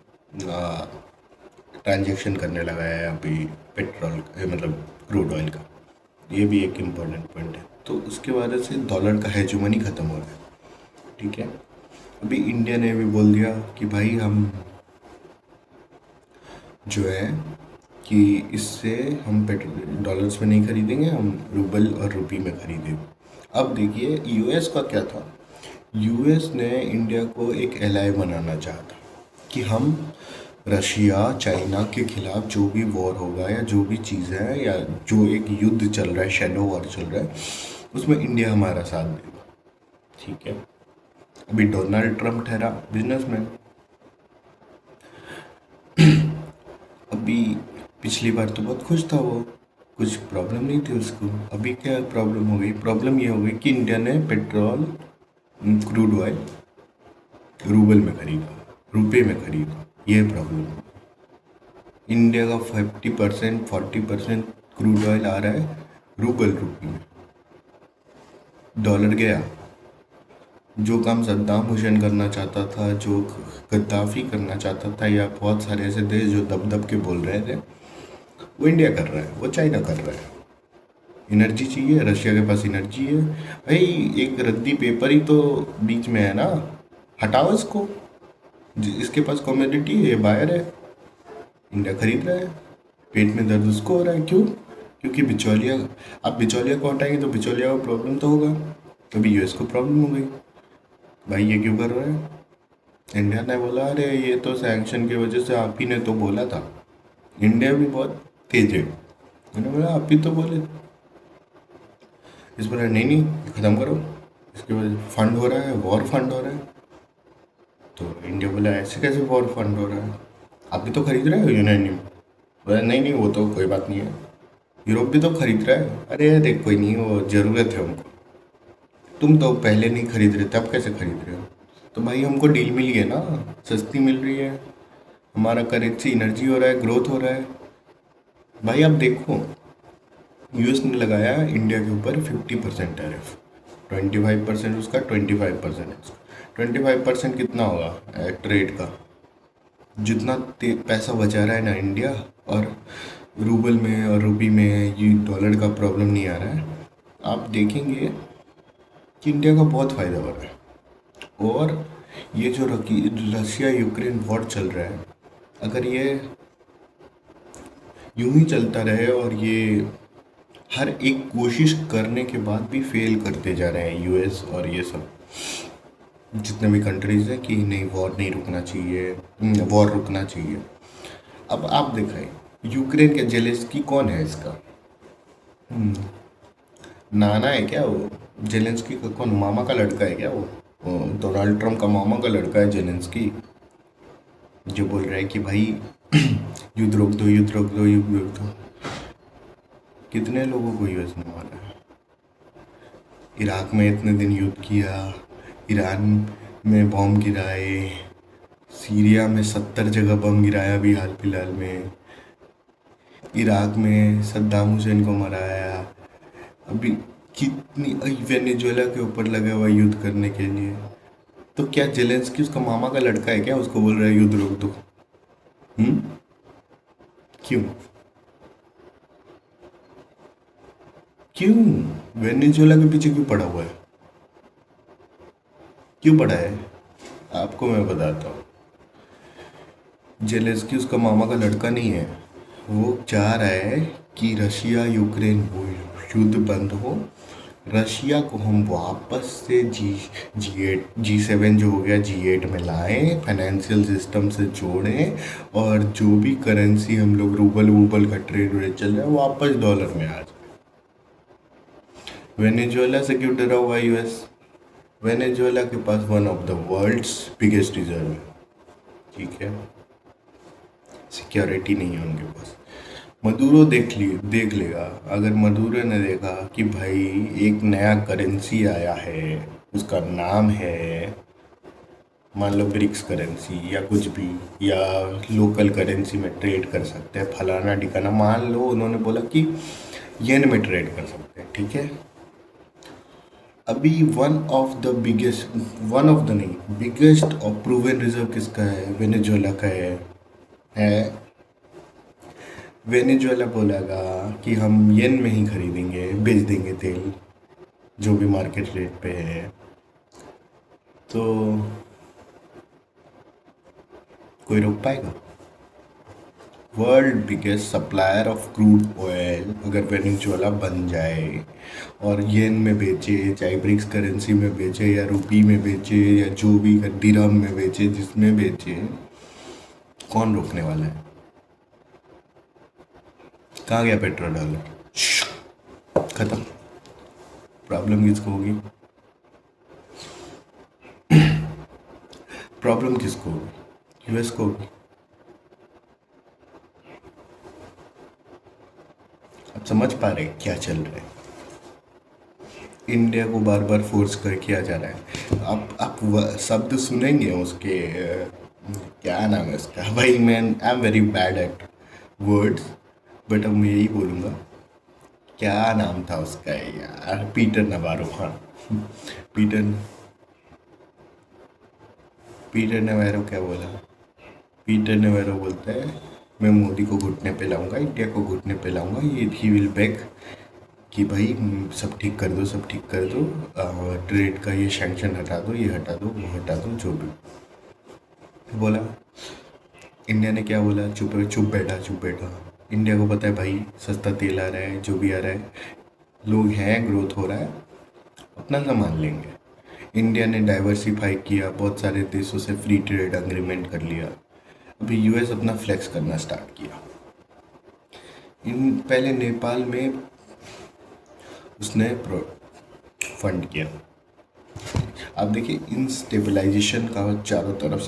ट्रांजेक्शन करने लगा है अभी पेट्रोल मतलब क्रूड ऑयल का। ये भी एक इम्पोर्टेंट पॉइंट है। तो उसके वजह से डॉलर का हेजुमनी ख़त्म हो रहा है। ठीक है, अभी इंडिया ने भी बोल दिया कि भाई हम जो है कि इससे हम पेट्रोल डॉलर्स में नहीं खरीदेंगे, हम रूबल और रुपी में खरीदेंगे। अब देखिए यूएस का क्या था, यूएस ने इंडिया को एक एलाय बनाना चाहा कि हम रशिया चाइना के खिलाफ जो भी वॉर होगा या जो भी चीज़ है या जो एक युद्ध चल रहा है, शैडो वॉर चल रहा है, उसमें इंडिया हमारा साथ देगा। ठीक है, अभी डोनाल्ड ट्रम्प ठहरा बिजनेसमैन। अभी पिछली बार तो बहुत खुश था वो, कुछ प्रॉब्लम नहीं थी उसको। अभी क्या प्रॉब्लम हो गई, प्रॉब्लम ये हो गई कि इंडिया ने पेट्रोल क्रूड ऑयल रूबल में खरीदा, रुपये में खरीदा। ये प्रॉब्लम है। इंडिया का 50% 40% क्रूड ऑयल आ रहा है रूबल रुपये में। डॉलर गया। जो काम सद्दाम हुसैन करना चाहता था, जो गद्दाफी करना चाहता था, या बहुत सारे ऐसे देश जो दब दब के बोल रहे थे, वो इंडिया कर रहा है, वो चाइना कर रहा है। एनर्जी चाहिए, रशिया के पास एनर्जी है। भाई एक रद्दी पेपर ही तो बीच में है ना, हटाओ इसको। इसके पास कमोडिटी है, ये बायर है, इंडिया खरीद रहा है। पेट में दर्द उसको हो रहा है, क्यों? क्योंकि बिचौलिया, आप बिचौलिया को हटाएंगे तो बिचौलिया को प्रॉब्लम तो होगा। कभी यूएस को प्रॉब्लम हो गई, भाई ये क्यों कर रहा है? इंडिया ने बोला अरे ये तो सैंक्शन की वजह से, आप ही ने तो बोला था। इंडिया भी बहुत तेज है, मैंने बोला आप ही तो बोले। इस पर नहीं नहीं ख़त्म करो, इसके वजह फंड हो रहा है, वॉर फंड हो रहा है। तो इंडिया बोला ऐसे कैसे वॉर फंड हो रहा है, आप भी तो खरीद रहे हो यूनानियम। बोला नहीं नहीं वो तो कोई बात नहीं है, यूरोप भी तो खरीद रहा है। अरे देख कोई नहीं, वो ज़रूरत है हमको, तुम तो पहले नहीं खरीद रहे थे, अब कैसे खरीद रहे हो? तो भाई हमको डील मिली है ना, सस्ती मिल रही है, हमारा करेंसी एनर्जी हो रहा है, ग्रोथ हो रहा है। भाई आप देखो यूएस ने लगाया इंडिया के ऊपर 50% टैरिफ, 25% उसका, 25% उसका। 25% कितना होगा ट्रेड का? जितना पैसा बचा रहा है ना इंडिया, और रूबल में और रुपी में ये डॉलर का प्रॉब्लम नहीं आ रहा है, आप देखेंगे कि इंडिया का बहुत फ़ायदा हो रहा है। और ये जो रशिया यूक्रेन वॉर चल रहा है, अगर ये यूं ही चलता रहे और ये हर एक कोशिश करने के बाद भी फेल करते जा रहे हैं यूएस और ये सब जितने भी कंट्रीज़ हैं कि नहीं वॉर नहीं रुकना चाहिए, वॉर रुकना चाहिए। अब आप देखें यूक्रेन के जेलेंस्की कौन है इसका? नाना है क्या वो? जेलेंस्की का कौन, मामा का लड़का है क्या वो? डोनाल्ड ट्रम्प का मामा का लड़का है जेलेंस्की, जो बोल रहा है कि भाई युद्ध रोक दो, युद्ध रोक दो, युद्ध रोक दो। कितने लोगों को यूएस ने मारा है? इराक में इतने दिन युद्ध किया, ईरान में बम गिराए, सीरिया में 70 जगह बम गिराया अभी हाल फिलहाल में, इराक में सद्दाम हुसैन को मराया, अभी कितनी वेनेजुएला के ऊपर लगा हुआ युद्ध करने के लिए। तो क्या जेलेंस्की उसका मामा का लड़का है क्या, उसको बोल रहा है युद्ध रोक दो? क्यों क्यों वेनेजुएला के पीछे क्यों पड़ा हुआ है? क्यों पड़ा है? आपको मैं बताता हूँ। जेलेंस्की उसका मामा का लड़का नहीं है, वो चाह रहा है कि रशिया यूक्रेन वो युद्ध बंद हो, रशिया को हम वापस से G7 जो हो गया G8 में लाएं, फाइनेंशियल सिस्टम से जोड़ें, और जो भी करेंसी हम लोग रूबल वूबल का ट्रेड व्रेड चल रहा है वापस डॉलर में आ जाए। वेनेजुएला से क्यों डरा हुआ यूएस? वेनेजुएला के पास one of the world's biggest reserve है। ठीक है, सिक्योरिटी नहीं है उनके पास। मदुरो देख लेगा। अगर मदुरो ने देखा कि भाई एक नया करेंसी आया है, उसका नाम है मान लो ब्रिक्स करेंसी या कुछ भी, या लोकल करेंसी में ट्रेड कर सकते हैं फलाना ठिकाना, मान लो उन्होंने बोला कि येन में ट्रेड कर सकते हैं, ठीक है। अभी वन ऑफ द नहीं, बिगेस्ट और प्रूवन रिजर्व किसका है? वेनेजुएला का है। वेनेजुएला बोलेगा कि हम येन में ही खरीदेंगे, बेच देंगे तेल जो भी मार्केट रेट पे है। तो कोई रोक पाएगा? World biggest supplier of crude oil अगर वेनेजुएला बन जाए और येन में बेचे, चाहे ब्रिक्स करेंसी में बेचे या रुपी में बेचे या जो भी दिरहम में बेचे, जिसमें बेचे, कौन रोकने वाला है? कहाँ गया पेट्रोल डॉलर? खत्म। प्रॉब्लम किसको होगी? प्रॉब्लम किसको होगी? यूएस को होगी। आप समझ पा रहे क्या चल रहा है? इंडिया को बार बार फोर्स कर किया जा रहा है। आप शब्द सुनेंगे उसके, क्या नाम है उसका भाई, मैं I am very bad at words, but अब मैं यही बोलूँगा। क्या नाम था उसका यार? पीटर नवारो, हाँ। पीटर पीटर नवारो क्या बोला? पीटर नवारो बोलता है मैं मोदी को घुटने पे लाऊंगा, इंडिया को घुटने पे लाऊंगा, ये ही विल बैक कि भाई सब ठीक कर दो, सब ठीक कर दो, ट्रेड का ये सैंक्शन हटा दो, ये हटा दो, वो हटा दो, जो भी बोला। इंडिया ने क्या बोला? चुप चुप बैठा, चुप बैठा। इंडिया को पता है भाई सस्ता तेल आ रहा है, जो भी आ रहा है, लोग हैं, ग्रोथ हो रहा है, अपना सामान लेंगे। इंडिया ने डाइवर्सिफाई किया, बहुत सारे देशों से फ्री ट्रेड अग्रीमेंट कर लिया। अभी यूएस अपना फ्लेक्स करना स्टार्ट किया। पहले नेपाल में उसने फंड किया। आप देखिए इन स्टेबलाइजेशन का चारों तरफ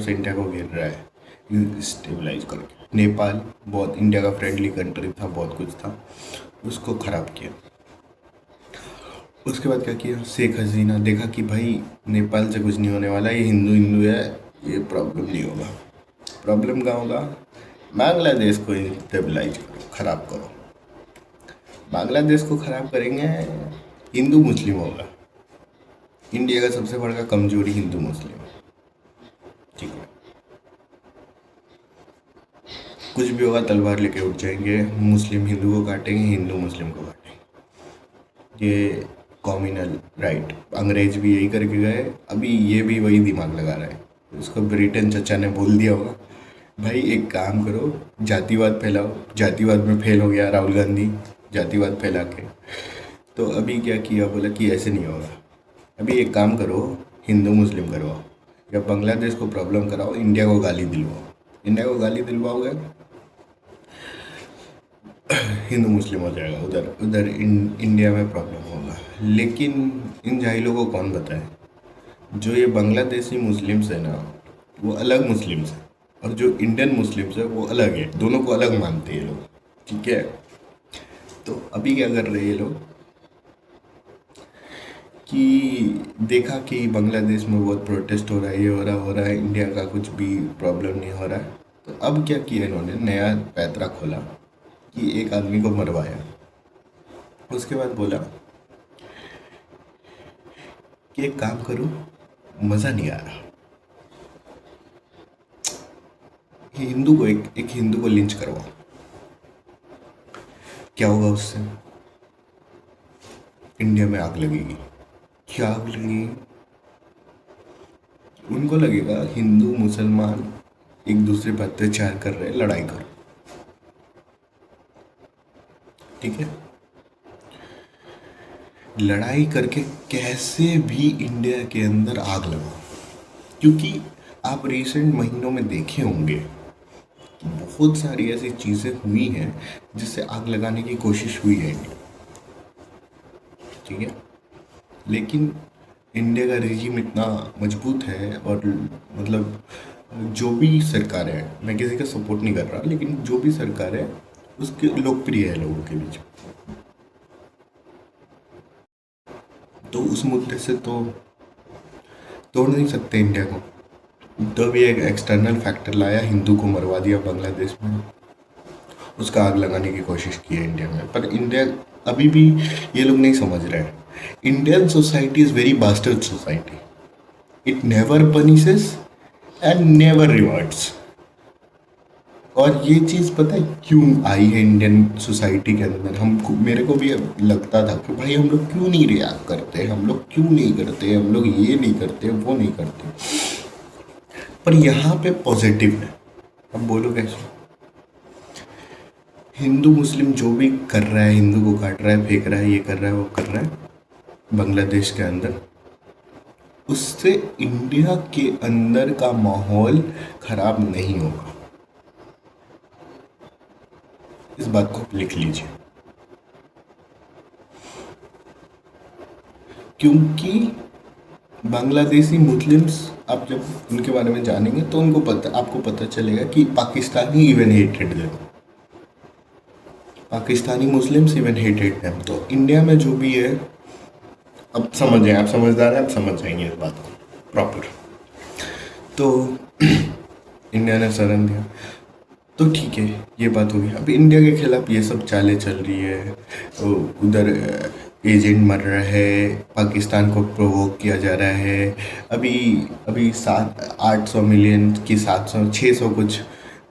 से इंडिया को घेर रहा है स्टेबलाइज करके। नेपाल बहुत इंडिया का फ्रेंडली कंट्री था, बहुत कुछ था, उसको ख़राब किया। उसके बाद क्या किया? शेख हसीना देखा कि भाई नेपाल से कुछ नहीं होने वाला, ये हिंदू हिंदू है, ये प्रॉब्लम नहीं होगा। प्रॉब्लम कहाँ होगा? बांग्लादेश को स्टेबलाइज करो, ख़राब करो। बांग्लादेश को ख़राब करेंगे, हिंदू मुस्लिम होगा। इंडिया का सबसे बड़ा कमजोरी हिंदू मुस्लिम, ठीक है। कुछ भी होगा तलवार लेके उठ जाएंगे, मुस्लिम हिंदू को काटेंगे, हिंदू मुस्लिम को काटेंगे। ये कॉम्युनल राइट, अंग्रेज भी यही करके गए, अभी ये भी वही दिमाग लगा रहा है। उसको ब्रिटेन चचा ने बोल दिया होगा भाई एक काम करो, जातिवाद फैलाओ। जातिवाद में फेल हो गया राहुल गांधी, जातिवाद फैला के। तो अभी क्या किया? बोला कि ऐसे नहीं होगा, अभी एक काम करो, हिंदू मुस्लिम करवाओ, या बांग्लादेश को प्रॉब्लम कराओ, इंडिया को गाली दिलवाओ। इंडिया को गाली दिलवाओगे, हिंदू मुस्लिम हो जाएगा, उधर उधर इंडिया में प्रॉब्लम होगा। लेकिन इन जाहिलों को कौन बताए? जो ये बांग्लादेशी मुस्लिम्स है ना, वो अलग मुस्लिम्स हैं, और जो इंडियन मुस्लिम्स है वो अलग है, दोनों को अलग मानते हैं ये लोग, ठीक है। तो अभी क्या कर रहे हैं ये लोग कि देखा कि बांग्लादेश में बहुत प्रोटेस्ट हो रहा है, ये हो रहा है, इंडिया का कुछ भी प्रॉब्लम नहीं हो रहा है। तो अब क्या किया इन्होंने? नया पैतरा खोला कि एक आदमी को मरवाया। उसके बाद बोला कि एक काम करो, मज़ा नहीं आ रहा, एक हिंदू को लिंच करवाओ। क्या होगा उससे? इंडिया में आग लगेगी। क्या आग लगेगी? उनको लगेगा हिंदू मुसलमान एक दूसरे पर अत्याचार कर रहे हैं, लड़ाई करो, ठीक है। लड़ाई करके कैसे भी इंडिया के अंदर आग लगाओ, क्योंकि आप रिसेंट महीनों में देखे होंगे कि बहुत सारी ऐसी चीज़ें हुई हैं जिससे आग लगाने की कोशिश हुई है इंडिया, ठीक है। लेकिन इंडिया का रिजीम इतना मजबूत है, और मतलब जो भी सरकार है, मैं किसी का सपोर्ट नहीं कर रहा, लेकिन जो भी सरकार है उसके लोकप्रिय है लोगों के बीच। तो उस मुद्दे से तो तोड़ नहीं सकते इंडिया को। तो भी एक एक्सटर्नल फैक्टर लाया, हिंदू को मरवा दिया बांग्लादेश में, उसका आग लगाने की कोशिश की है इंडिया में। पर इंडिया अभी भी ये लोग नहीं समझ रहे हैं, Indian society is very bastard society. It never punishes and never rewards. और ये चीज़ पता है क्यों आई है इंडियन सोसाइटी के अंदर? हमको, मेरे को भी अब लगता था कि भाई हम लोग क्यों नहीं रिएक्ट करते, हम लोग क्यों नहीं करते, हम लोग ये नहीं करते, वो नहीं करते। पर यहाँ पे पॉजिटिव है। अब बोलो कैसे? हिंदू मुस्लिम जो भी कर रहा है, हिंदू को काट रहा है, फेंक रहा है, ये कर रहा है, वो कर रहा है बांग्लादेश के अंदर, उससे इंडिया के अंदर का माहौल खराब नहीं होगा। इस बात को लिख लीजिए, क्योंकि बांग्लादेशी मुस्लिम्स, आप जब उनके बारे में जानेंगे तो उनको पता, आपको पता चलेगा कि Pakistani even hated them, Pakistani Muslims even hated them. तो इंडिया में जो भी है, अब समझ जाए, आप समझदार हैं, आप समझ जाएंगे इस बात को प्रॉपर। तो इंडिया ने शरण दिया, तो ठीक है, ये बात होगी। अब इंडिया के खिलाफ ये सब चालें चल रही है, तो उधर एजेंट मर रहा है, पाकिस्तान को प्रोवोक किया जा रहा है। अभी अभी 800 मिलियन की 700 600 कुछ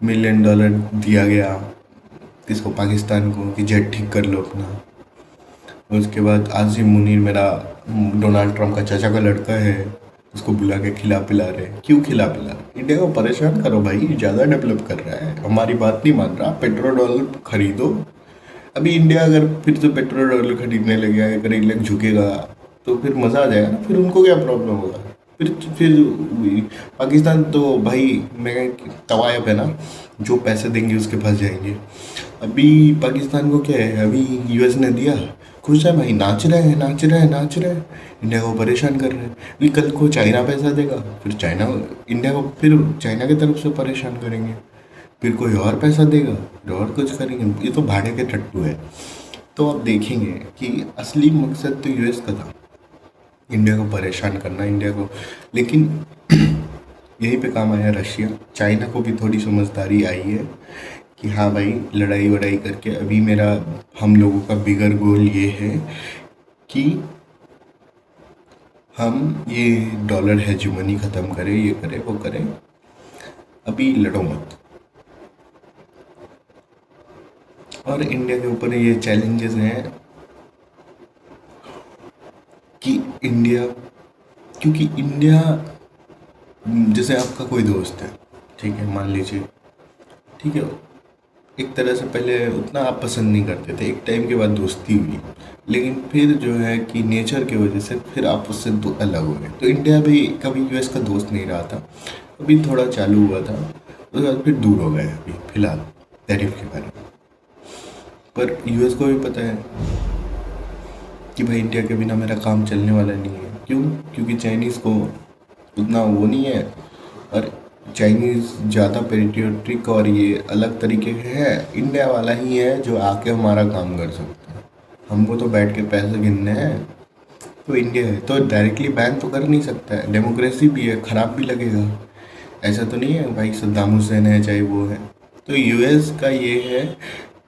मिलियन डॉलर दिया गया किसको, पाकिस्तान को, कि जेट ठीक कर लो अपना। उसके बाद आसिम मुनीर, मेरा डोनाल्ड ट्रंप का चाचा का लड़का है, उसको बुला के खिला पिला रहे। क्यों खिला पिला रहे? इंडिया को परेशान करो भाई, ज़्यादा डेवलप कर रहा है, हमारी बात नहीं मान रहा, पेट्रोल डॉलर खरीदो। अभी इंडिया अगर फिर से पेट्रोल डॉलर खरीदने लगे, अगर इंडिया झुकेगा तो फिर मज़ा आ जाएगा ना, फिर उनको क्या प्रॉब्लम होगा? फिर पाकिस्तान तो भाई मैं तवायब है ना, जो पैसे देंगे उसके पास जाएंगे। अभी पाकिस्तान को क्या है, अभी यूएस ने दिया, खुश है भाई, नाच रहे हैं, नाच रहे हैं, नाच रहे हैं, इंडिया को परेशान कर रहे हैं। अभी कल को चाइना पैसा देगा, फिर चाइना इंडिया को फिर चाइना की तरफ से परेशान करेंगे, फिर कोई और पैसा देगा, फिर और कुछ करेंगे। ये तो भाड़े के टट्टू है। तो आप देखेंगे कि असली मकसद तो यूएस का था, इंडिया को परेशान करना, इंडिया को। लेकिन यहीं पे काम आया रशिया, चाइना को भी थोड़ी समझदारी आई है कि हाँ भाई, लड़ाई वड़ाई करके अभी मेरा, हम लोगों का बिगर गोल ये है कि हम ये डॉलर हेजुमनी ख़त्म करें, ये करें, वो करें, अभी लड़ो मत। और इंडिया के ऊपर ये चैलेंजेस हैं कि इंडिया, क्योंकि इंडिया, जैसे आपका कोई दोस्त है, ठीक है, मान लीजिए, ठीक है, एक तरह से पहले उतना आप पसंद नहीं करते थे, एक टाइम के बाद दोस्ती हुई, लेकिन फिर जो है कि नेचर की वजह से फिर आप उससे अलग हो गए। तो इंडिया भी कभी यूएस का दोस्त नहीं रहा था, अभी थोड़ा चालू हुआ था, उसके बाद फिर दूर हो गए अभी फिलहाल टैरिफ के बारे में। पर यूएस को भी पता है कि भाई इंडिया के बिना मेरा काम चलने वाला नहीं है। क्यों? क्योंकि चाइनीज़ को उतना वो नहीं है, और चाइनीज़ ज़्यादा पेट्रियोटिक और ये अलग तरीके के है, इंडिया वाला ही है जो आके हमारा काम कर सकता है। हमको तो बैठ के पैसे गिनने हैं, तो इंडिया है तो डायरेक्टली बैन तो कर नहीं सकता है, डेमोक्रेसी भी है, ख़राब भी लगेगा। ऐसा तो नहीं है भाई सद्दाम हुसैन है चाहे वो है। तो यूएस का ये है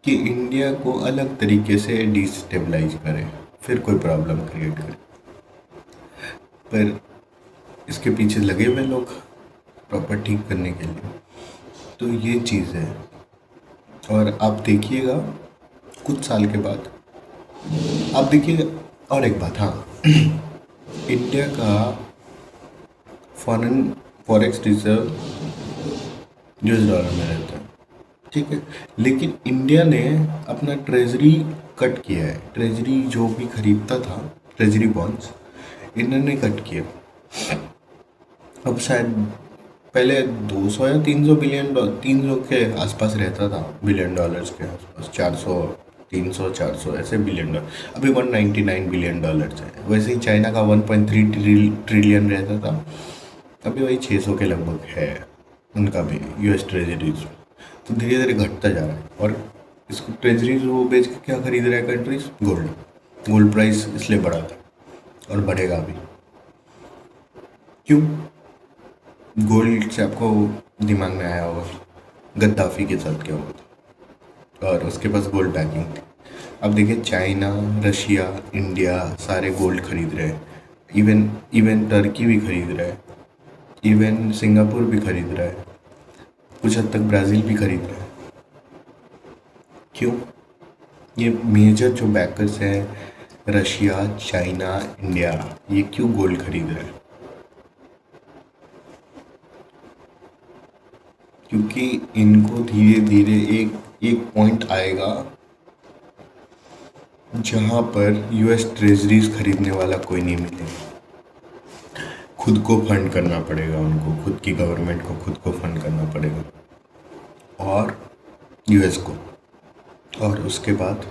कि इंडिया को अलग तरीके से डिस्टेबलाइज करे, फिर कोई प्रॉब्लम क्रिएट करे। पर इसके पीछे लगे हुए लोग प्रॉपर ठीक करने के लिए। तो ये चीज़ है, और आप देखिएगा कुछ साल के बाद आप देखिएगा। और एक बात, हाँ, इंडिया का foreign forex reserve US dollar में रहता है, ठीक है, लेकिन इंडिया ने अपना ट्रेजरी कट किया है। ट्रेजरी जो भी खरीदता था, ट्रेजरी बॉन्ड्स, इन्होंने कट किया। अब शायद पहले 200 या 300 बिलियन, 300 के आसपास रहता था, बिलियन डॉलर्स के आसपास, 400, 300, 400 ऐसे बिलियन डॉलर। अभी 199 बिलियन डॉलर्स है। वैसे ही चाइना का 1.3 ट्रिलियन रहता था, अभी वही 600 के लगभग है उनका भी यूएस ट्रेजरीज। तो धीरे धीरे घटता जा रहा है, और इसको ट्रेजरीज वो बेच के क्या खरीद रहा है कंट्रीज? गोल्ड। गोल्ड प्राइस इसलिए बढ़ा था और बढ़ेगा भी। क्यों? गोल्ड से आपको दिमाग में आया होगा गद्दाफी के साथ क्या हुआ था, और उसके पास गोल्ड बैकिंग थी। अब देखिए चाइना, रशिया, इंडिया सारे गोल्ड खरीद रहे हैं। इवन इवन टर्की भी खरीद रहा है, इवन सिंगापुर भी खरीद रहा है, कुछ हद तक ब्राज़ील भी खरीद रहा है। क्यों? ये मेजर जो बैकर्स हैं, रशिया, चाइना, इंडिया, ये क्यों गोल्ड खरीद रहे हैं? क्योंकि इनको धीरे धीरे एक एक पॉइंट आएगा जहाँ पर यूएस ट्रेजरीज खरीदने वाला कोई नहीं मिलेगा। खुद को फंड करना पड़ेगा उनको, खुद की गवर्नमेंट को खुद को फंड करना पड़ेगा, और यूएस को। और उसके बाद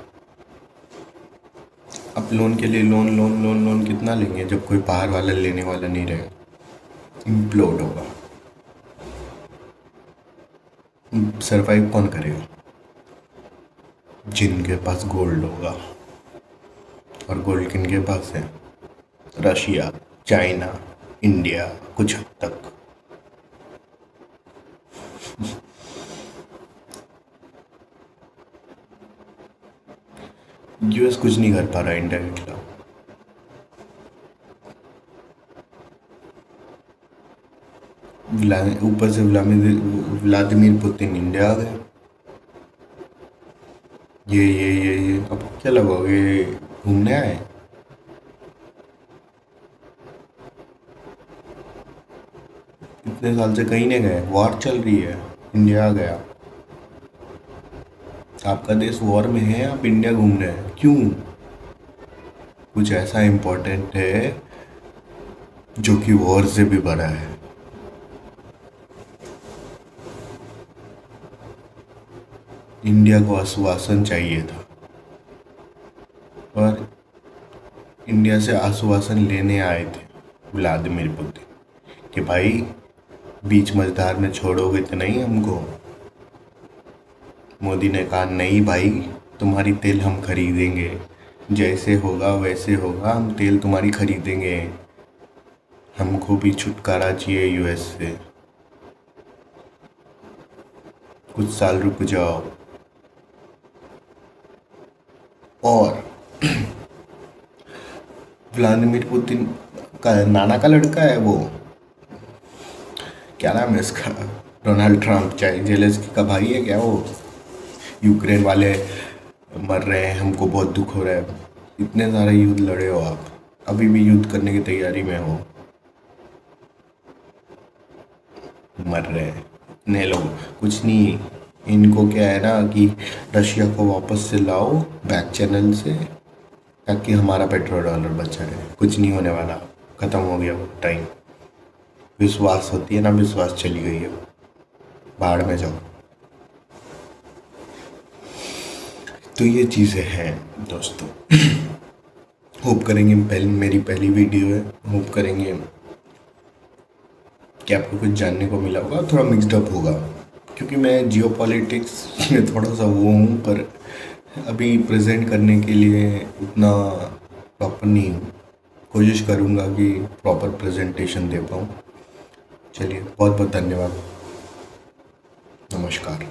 आप लोन के लिए लोन लोन लोन लोन कितना लेंगे जब कोई बाहर वाला लेने वाला नहीं रहेगा? इम्प्लोड होगा। सरवाइव कौन करेगा? जिनके पास गोल्ड होगा। और गोल्ड किनके पास है? रशिया, चाइना, इंडिया, कुछ हद तक। यूएस कुछ नहीं कर पा रहा इंडिया के खिलाफ। ऊपर से व्लादिमीर पुतिन इंडिया आ गए। ये अब क्या लगाओगे? घूमने आए? इतने साल से कहीं नहीं गए, वॉर चल रही है, इंडिया आ गया। आपका देश वॉर में है, आप इंडिया घूम रहे हैं, क्यों? कुछ ऐसा इम्पोर्टेंट है जो कि वॉर से भी बड़ा है। इंडिया को आश्वासन चाहिए था, और इंडिया से आश्वासन लेने आए थे व्लादिमीर पुतिन कि भाई बीच मझधार में छोड़ोगे तो नहीं हमको। मोदी ने कहा नहीं भाई, तुम्हारी तेल हम खरीदेंगे, जैसे होगा वैसे होगा, हम तेल तुम्हारी खरीदेंगे, हमको भी छुटकारा चाहिए यूएस से, कुछ साल रुक जाओ। और व्लादिमीर पुतिन का नाना का लड़का है वो, क्या नाम है इसका, डोनाल्ड ट्रम्प, चाहे जेलेंस्की का भाई है क्या वो? यूक्रेन वाले मर रहे हैं, हमको बहुत दुख हो रहा है। इतने सारे युद्ध लड़े हो आप, अभी भी युद्ध करने की तैयारी में हो, मर रहे हैं इतने लोग। कुछ नहीं, इनको क्या है ना कि रशिया को वापस से लाओ बैक चैनल से, ताकि हमारा पेट्रोल डॉलर बचा रहे। कुछ नहीं होने वाला, ख़त्म हो गया वो टाइम। विश्वास होती है ना, विश्वास चली गई है, बाहर में जाओ। तो ये चीज़ें हैं दोस्तों। होप करेंगे, मेरी पहली वीडियो है, होप करेंगे कि आपको कुछ जानने को मिला होगा। थोड़ा मिक्सड अप होगा क्योंकि मैं जियोपॉलिटिक्स में थोड़ा सा वो हूँ, पर अभी प्रेजेंट करने के लिए उतना प्रॉपर नहीं हूँ। कोशिश करूँगा कि प्रॉपर प्रेजेंटेशन दे पाऊँ। चलिए, बहुत बहुत धन्यवाद, नमस्कार।